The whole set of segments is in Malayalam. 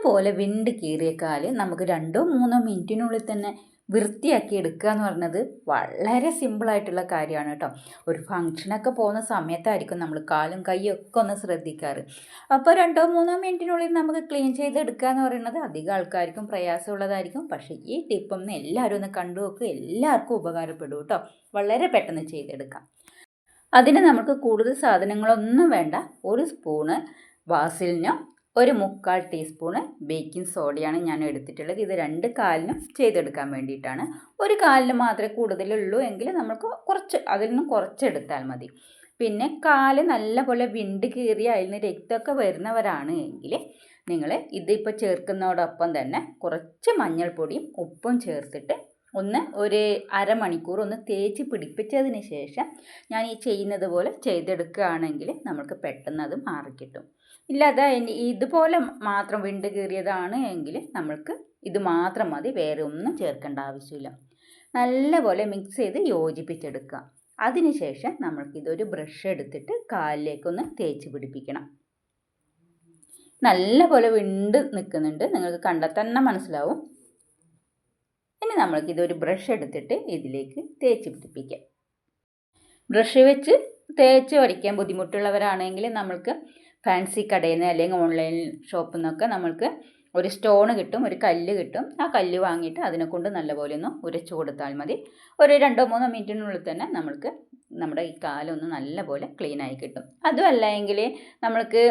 ഇതുപോലെ വിണ്ട് കീറിയ കാല് നമുക്ക് 2-3 മിനിറ്റിനുള്ളിൽ തന്നെ വൃത്തിയാക്കി എടുക്കുക എന്ന് പറഞ്ഞത് വളരെ സിമ്പിളായിട്ടുള്ള കാര്യമാണ് കേട്ടോ. ഒരു ഫങ്ഷനൊക്കെ പോകുന്ന സമയത്തായിരിക്കും നമ്മൾ കാലും കൈയും ഒക്കെ ഒന്ന് ശ്രദ്ധിക്കാറ്. അപ്പോൾ 2-3 മിനിറ്റിനുള്ളിൽ നമുക്ക് ക്ലീൻ ചെയ്തെടുക്കുക എന്ന് പറയുന്നത് അധികം ആൾക്കാർക്കും പ്രയാസമുള്ളതായിരിക്കും. പക്ഷേ ഈ ടിപ്പൊന്ന് എല്ലാവരും ഒന്ന് കണ്ടു നോക്കുക, എല്ലാവർക്കും ഉപകാരപ്പെടും കേട്ടോ. വളരെ പെട്ടെന്ന് ചെയ്തെടുക്കാം. അതിന് നമുക്ക് കൂടുതൽ സാധനങ്ങളൊന്നും വേണ്ട. 1 സ്പൂണ് വാസലിനും 1/4 ടീസ്പൂണ് ബേക്കിംഗ് സോഡയാണ് ഞാൻ എടുത്തിട്ടുള്ളത്. ഇത് 2 കാലിനും ചെയ്തെടുക്കാൻ വേണ്ടിയിട്ടാണ്. 1 കാലിന് മാത്രമേ കൂടുതലുള്ളൂ എങ്കിൽ നമുക്ക് അതിൽ നിന്നും കുറച്ചെടുത്താൽ മതി. പിന്നെ കാല് നല്ലപോലെ വിണ്ട് കീറി അതിൽ നിന്ന് രക്തമൊക്കെ വരുന്നവരാണ് എങ്കിൽ നിങ്ങൾ ഇതിപ്പോൾ ചേർക്കുന്നതോടൊപ്പം തന്നെ കുറച്ച് മഞ്ഞൾപ്പൊടിയും ഉപ്പും ചേർത്തിട്ട് ഒരു അരമണിക്കൂർ ഒന്ന് തേച്ച് പിടിപ്പിച്ചതിന് ശേഷം ഞാൻ ഈ ചെയ്യുന്നത് പോലെ ചെയ്തെടുക്കുകയാണെങ്കിൽ നമുക്ക് പെട്ടെന്ന് അത് മാറിക്കിട്ടും. ഇല്ലാതെ ഇതുപോലെ മാത്രം വിണ്ട് കീറിയതാണ് എങ്കിൽ നമ്മൾക്ക് ഇത് മാത്രം മതി, വേറെ ഒന്നും ചേർക്കേണ്ട ആവശ്യമില്ല. നല്ലപോലെ മിക്സ് ചെയ്ത് യോജിപ്പിച്ചെടുക്കുക. അതിനുശേഷം നമ്മൾക്കിതൊരു ബ്രഷ് എടുത്തിട്ട് കാലിലേക്കൊന്ന് തേച്ച് പിടിപ്പിക്കണം. നല്ലപോലെ വിണ്ട് നിൽക്കുന്നുണ്ട്, നിങ്ങൾക്ക് കണ്ടാൽ തന്നെ മനസ്സിലാവും. ഇനി നമ്മൾക്കിതൊരു ബ്രഷ് എടുത്തിട്ട് ഇതിലേക്ക് തേച്ച് പിടിപ്പിക്കാം. ബ്രഷ് വെച്ച് തേച്ച് വരയ്ക്കാൻ ബുദ്ധിമുട്ടുള്ളവരാണെങ്കിൽ നമ്മൾക്ക് ഫാൻസി കടയിൽ നിന്ന് അല്ലെങ്കിൽ ഓൺലൈൻ ഷോപ്പിൽ നിന്നൊക്കെ നമ്മൾക്ക് ഒരു സ്റ്റോൺ കിട്ടും, ഒരു കല്ല് കിട്ടും. ആ കല്ല് വാങ്ങിയിട്ട് അതിനെ കൊണ്ട് നല്ലപോലെ ഒന്ന് ഉരച്ചു കൊടുത്താൽ മതി. ഒരു 2-3 മിനിറ്റിനുള്ളിൽ തന്നെ നമ്മൾക്ക് നമ്മുടെ ഈ കാലൊന്ന് നല്ലപോലെ ക്ലീനായി കിട്ടും. അതുമല്ല എങ്കിൽ നമ്മൾക്ക്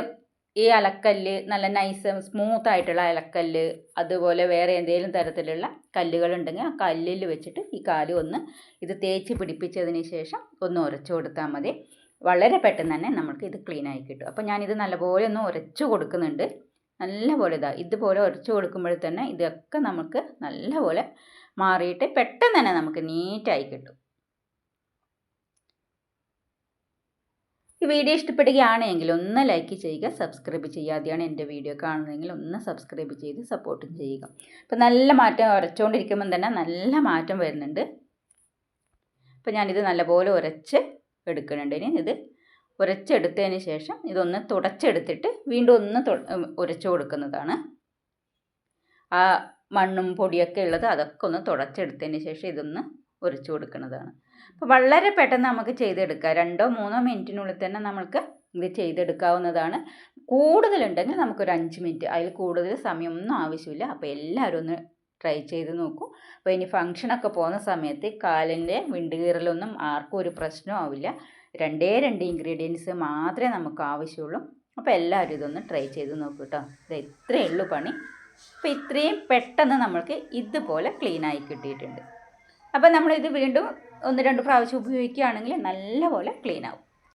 ഈ അലക്കല്ല്, നല്ല നൈസ് സ്മൂത്ത് ആയിട്ടുള്ള അലക്കല്ല്, അതുപോലെ വേറെ എന്തെങ്കിലും തരത്തിലുള്ള കല്ലുകളുണ്ടെങ്കിൽ ആ കല്ലിൽ വെച്ചിട്ട് ഈ കാല് ഒന്ന് ഇത് തേച്ച് പിടിപ്പിച്ചതിന് ശേഷം ഒന്ന് ഉരച്ചു കൊടുത്താൽ മതി. വളരെ പെട്ടെന്ന് തന്നെ നമുക്ക് ഇത് ക്ലീനായി കിട്ടും. അപ്പോൾ ഞാനിത് നല്ലപോലെ ഒന്ന് ഉരച്ചു കൊടുക്കുന്നുണ്ട്. നല്ലപോലെ ഇതുപോലെ ഉരച്ചു കൊടുക്കുമ്പോൾ തന്നെ ഇതൊക്കെ നമുക്ക് നല്ലപോലെ മാറിയിട്ട് പെട്ടെന്ന് തന്നെ നമുക്ക് നീറ്റായി കിട്ടും. ഈ വീഡിയോ ഇഷ്ടപ്പെടുകയാണെങ്കിൽ ഒന്ന് ലൈക്ക് ചെയ്യുക, സബ്സ്ക്രൈബ് ചെയ്യാതെയാണ് എൻ്റെ വീഡിയോ കാണുന്നതെങ്കിൽ ഒന്ന് സബ്സ്ക്രൈബ് ചെയ്ത് സപ്പോർട്ടും ചെയ്യുക. അപ്പോൾ നല്ല മാറ്റം, ഉരച്ചുകൊണ്ടിരിക്കുമ്പം തന്നെ നല്ല മാറ്റം വരുന്നുണ്ട്. അപ്പോൾ ഞാനിത് നല്ലപോലെ ഉരച്ച് എടുക്കുന്നുണ്ട്. ഇനി ഇത് ഉരച്ചെടുത്തതിന് ശേഷം ഇതൊന്ന് തുടച്ചെടുത്തിട്ട് വീണ്ടും ഒന്ന് ഉരച്ചു കൊടുക്കുന്നതാണ്. ആ മണ്ണും പൊടിയൊക്കെ ഉള്ളത് അതൊക്കെ ഒന്ന് തുടച്ചെടുത്തതിന് ശേഷം ഇതൊന്ന് ഉരച്ചു കൊടുക്കുന്നതാണ്. അപ്പോൾ വളരെ പെട്ടെന്ന് നമുക്ക് ചെയ്തെടുക്കാം. 2-3 മിനിറ്റിനുള്ളിൽ തന്നെ നമുക്ക് ഇത് ചെയ്തെടുക്കാവുന്നതാണ്. കൂടുതലുണ്ടെങ്കിൽ നമുക്കൊരു 5 മിനിറ്റ്, അതിൽ കൂടുതൽ സമയമൊന്നും ആവശ്യമില്ല. അപ്പോൾ എല്ലാവരും ഒന്ന് ട്രൈ ചെയ്ത് നോക്കൂ. അപ്പോൾ ഇനി ഫങ്ഷനൊക്കെ പോകുന്ന സമയത്ത് കാലിൻ്റെ വിണ്ട് കീറലൊന്നും ആർക്കും ഒരു പ്രശ്നവും ആവില്ല. 2 ഇൻഗ്രീഡിയൻസ് മാത്രമേ നമുക്ക് ആവശ്യമുള്ളൂ. അപ്പോൾ എല്ലാവരും ഇതൊന്ന് ട്രൈ ചെയ്ത് നോക്കൂ കേട്ടോ. ഇത് ഇത്രയേ ഉള്ളൂ പണി. അപ്പോൾ ഇത്രയും പെട്ടെന്ന് നമ്മൾക്ക് ഇതുപോലെ ക്ലീനായി കിട്ടിയിട്ടുണ്ട്. അപ്പോൾ നമ്മളിത് വീണ്ടും 1-2 പ്രാവശ്യം ഉപയോഗിക്കുകയാണെങ്കിൽ നല്ലപോലെ ക്ലീൻ ആവും.